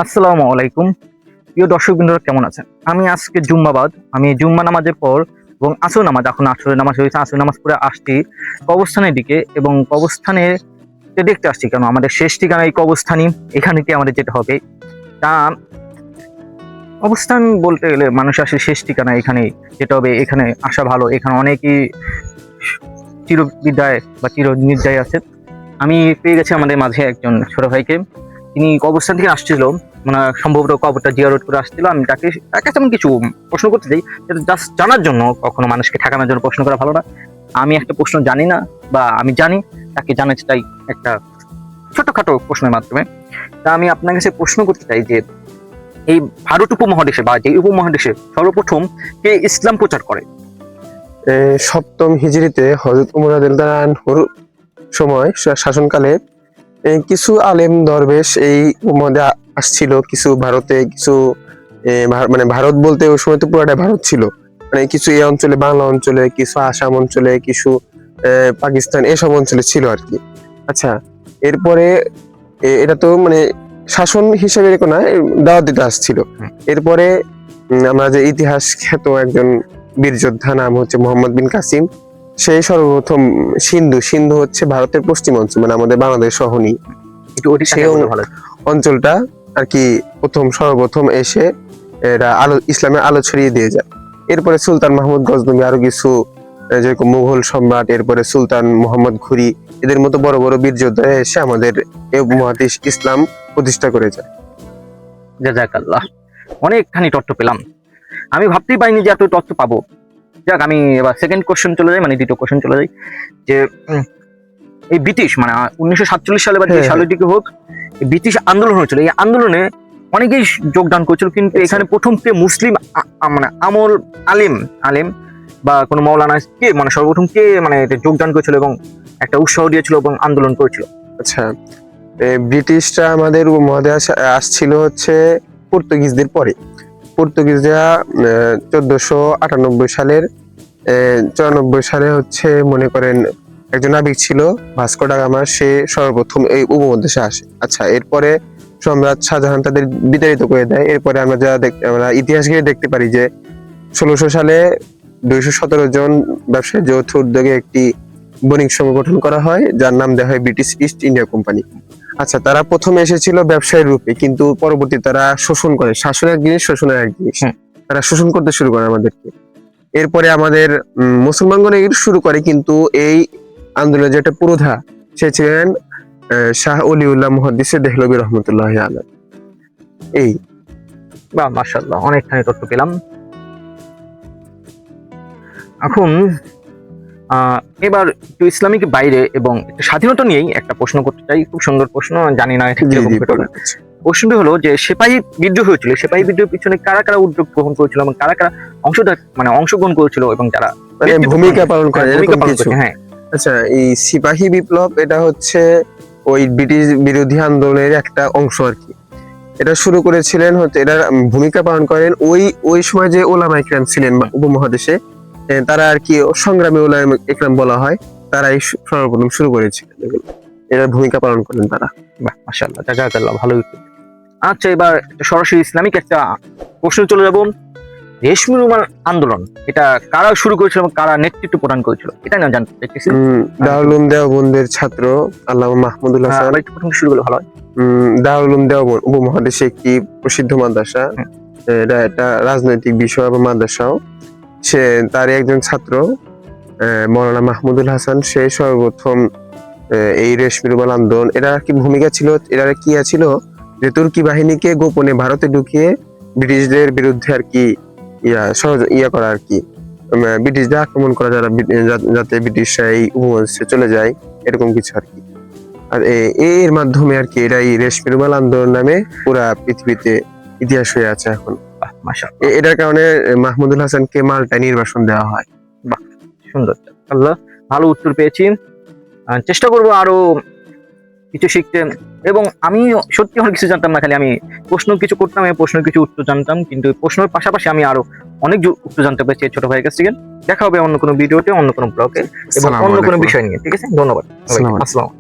আসসালামু আলাইকুম। প্রিয় দর্শকবৃন্দরা কেমন আছেন? আমি আজকে জুম্মাবাদ। আমি জুম্মা নামাজের পর এবং আসর নামাজ, এখন আসরের নামাজ হয়েছে, আসর নামাজ পড়ে আসছি কবরস্থানের দিকে এবং কবরস্থানে দেখতে আসছি কেন আমাদের শেষ ঠিকানা এই কবরস্থানই, এখানে আমাদের যেতে হবে। তা অবস্থান বলতে গেলে মানুষ আসে শেষ ঠিকানা এখানে যেতে হবে, এখানে আসা ভালো। এখানে অনেকেই চিরবিদায় বা চিরনির্যায় আছে। আমি পেয়ে গেছি আমাদের মাঝে একজন ছোট ভাইকে। তিনি কবরস্থান থেকে আসছিল, মানে সম্ভবত কবরটা জিয়ারত করে আসছিল। আমি তার কাছে আমি কিছু প্রশ্ন করতে চাই, জাস্ট জানার জন্য। কখনো মানুষকে ঠেকানোর জন্য প্রশ্ন করা ভালো না। আমি একটা প্রশ্ন জানি না বা আমি জানি, তাকে জানাতে চাই একটা ছোটখাটো প্রশ্নের মাধ্যমে। তা আমি আপনার কাছে প্রশ্ন করতে চাই যে এই ভারত উপমহাদেশে বা যে উপমহাদেশে সর্বপ্রথম কে ইসলাম প্রচার করে? সপ্তম হিজরিতে হযরত উমর রাদিয়াল্লাহু আনহুর সময় শাসনকালে কিছু আলেম দরবেশ এই মধ্যে আসছিল। কিছু ভারতে, কিছু মানে ভারত বলতে ওই সময় তো পুরোটা ভারত ছিল। মানে কিছু এই অঞ্চলে, বাংলা অঞ্চলে, কিছু আসাম অঞ্চলে, কিছু পাকিস্তান, এসব অঞ্চলে ছিল আর কি। আচ্ছা, এরপরে এটা তো মানে শাসন হিসেবে এরকম না, দাওয়াত দিতে আসছিল। এরপরে আমরা যে ইতিহাস খ্যাত একজন বীর যোদ্ধা, নাম হচ্ছে মোহাম্মদ বিন কাসিম, সেই সর্বপ্রথম সিন্ধু হচ্ছে ভারতের পশ্চিম অঞ্চল, মানে আমাদের বাংলাদেশ সহনী সেই অঞ্চলটা আর কি সর্বপ্রথম এসে এরা ইসলামের আলো ছড়িয়ে দিয়ে যায়। এরপরে সুলতান মাহমুদ গজনবী, আরো কিছু যেরকম মুঘল সম্রাট, এরপরে সুলতান মোহাম্মদ ঘুরি, এদের মতো বড় বড় বীর যোদ্ধা এসে আমাদের এই উপমহাদেশ ইসলাম প্রতিষ্ঠা করে যায়। জাযাকাল্লাহ, অনেকখানি তথ্য পেলাম। আমি ভাবতেই পারিনি যে এত তথ্য পাবো। যাক, আমি এবার সেকেন্ড কোশ্চেন চলে যাই, মানে দ্বিতীয় কোশ্চেন চলে যাই যে এই ব্রিটিশ, মানে 1947 সালে বা যে সালের দিকে হোক, ব্রিটিশ আন্দোলন হয়েছিল। এই আন্দোলনে অনেকেই যোগদান করেছিল, কিন্তু এখানে প্রথম কে মুসলিম মানে আমল আলেম বা কোনো মৌলানা কে, মানে সর্বপ্রথম কে মানে যোগদান করেছিল এবং একটা উৎসাহ দিয়েছিল এবং আন্দোলন করেছিল? আচ্ছা, ব্রিটিশরা আমাদের উপমহাদেশে আসছিল হচ্ছে পর্তুগিজদের পরে। পর্তুগিজরা 1498 সালের 94 সালে হচ্ছে মনে করেন একজন নাবিক ছিল ভাস্কো ডা গামা, সে সর্বপ্রথম এই উপমহাদেশে আসে। আচ্ছা, এরপরে সম্রাট শাহজাহান তাদের বিতাড়িত করে দেয়। এরপরে আমরা ইতিহাস গিয়ে দেখতে পারি যে 1600 সালে 217 জন ব্যবসায়ী যৌথ উদ্যোগে একটি বণিক সংঘ গঠন করা হয়, যার নাম দেওয়া হয় ব্রিটিশ ইস্ট ইন্ডিয়া কোম্পানি। আচ্ছা, তারা প্রথমে এসেছিল ব্যবসায়ীর রূপে, কিন্তু পরবর্তী তারা শোষণ করে। শাসনের এক জিনিস, শোষণের এক জিনিস। তারা শোষণ করতে শুরু করে আমাদেরকে। এরপরে আমাদের মুসলমানগণ এগুলো শুরু করে, কিন্তু এই আন্দোলনের যেটা পুরোধা, সে ছিলেন শাহ অলিউল্লাহ মুহাদ্দিস দেহলভী রহমতুল্লাহ আলাইহি। এই বা মাশাআল্লাহ, অনেকখানি তথ্য পেলাম। এখন এবার একটু ইসলামিক বাইরে এবং স্বাধীনতা নিয়েই একটা প্রশ্ন করতে চাই। খুব সুন্দর প্রশ্ন, জানি না এটা কিরকম হবে। প্রশ্নটি হলো যে সিপাহী বিদ্রোহ হয়েছিল, সিপাহী বিদ্রোহের পিছনে কারা কারা উদ্যোগ গ্রহণ করেছিল এবং কারা কারা অংশগ্রহণ করেছিল এবং যারা ভূমিকা পালন করে এরকম কিছু? হ্যাঁ, আচ্ছা, এই সিপাহী বিপ্লব এটা হচ্ছে ওই ব্রিটিশ বিরোধী আন্দোলনের একটা অংশ আর কি। এটা শুরু করেছিলেন হচ্ছে, এটা ভূমিকা পালন করেন ওই সময় যে ওলামা ইকরাম ছিলেন উপমহাদেশে, তারা আর কি সংগ্রামী ওলামা ইকরাম বলা হয়, তারাই সর্বপ্রথম শুরু করেছিলেন এগুলো। এরা ভূমিকা পালন করেন তারা। বাহ, মাশাআল্লাহ, জাযাকাল্লাহ, ভালো উত্তর। আচ্ছা, এবার সরাসরি ইসলামিক একটা প্রশ্ন চলে যাব। রেশমি রুমাল আন্দোলন এটা কারা শুরু করেছিল এবং কারা নেতৃত্ব প্রদান করেছিল, এটা না জানতে চাইতেছি। দারুল উলুম দেওবন্দের ছাত্র আল্লামা মাহমুদুল হাসান। প্রথম শুরু করলে ভালো হয়। দারুল উলুম দেওবন্দ উপমহাদেশে একটি প্রসিদ্ধ মাদ্রাসা, এটা একটা রাজনৈতিক বিষয় বা মাদ্রাসাও। সে তার একজন ছাত্র মৌলানা মাহমুদুল হাসান, সে সর্বপ্রথম এই রেশমি রুমাল আন্দোলন, এরা কি ভূমিকা ছিল, এরা কি ছিল যে তুর্কি বাহিনীকে গোপনে ভারতে ঢুকিয়ে ব্রিটিশদের বিরুদ্ধে আর কি করা আর কি, ব্রিটিশদের আক্রমণ করা, যাতে ব্রিটিশরা এই উপমহাদেশে চলে যায়, এরকম কিছু আর কি। আর এর মাধ্যমে আর কি এরা এই রেশমি রুমাল আন্দোলন নামে পুরা পৃথিবীতে ইতিহাস হয়ে আছে এখন। এটার কারণে মাহমুদুল হাসানকে মাল্টায় নির্বাসন দেওয়া হয়। বাহ, সুন্দর, আল্লাহ, ভালো উত্তর পেয়েছি। চেষ্টা করবো আরো কিছু শিখতে, এবং আমি সত্যি অনেক কিছু জানতাম না, খালি আমি প্রশ্ন কিছু করতাম, প্রশ্নের কিছু উত্তর জানতাম, কিন্তু প্রশ্নের পাশাপাশি আমি আরো অনেক উত্তর জানতে পেরেছি ছোট ভাইয়ের কাছ থেকে। দেখা হবে অন্য কোনো ভিডিওতে, অন্য কোনো ব্লগে এবং অন্য কোনো বিষয় নিয়ে। ঠিক আছে, ধন্যবাদ। আসসালাম।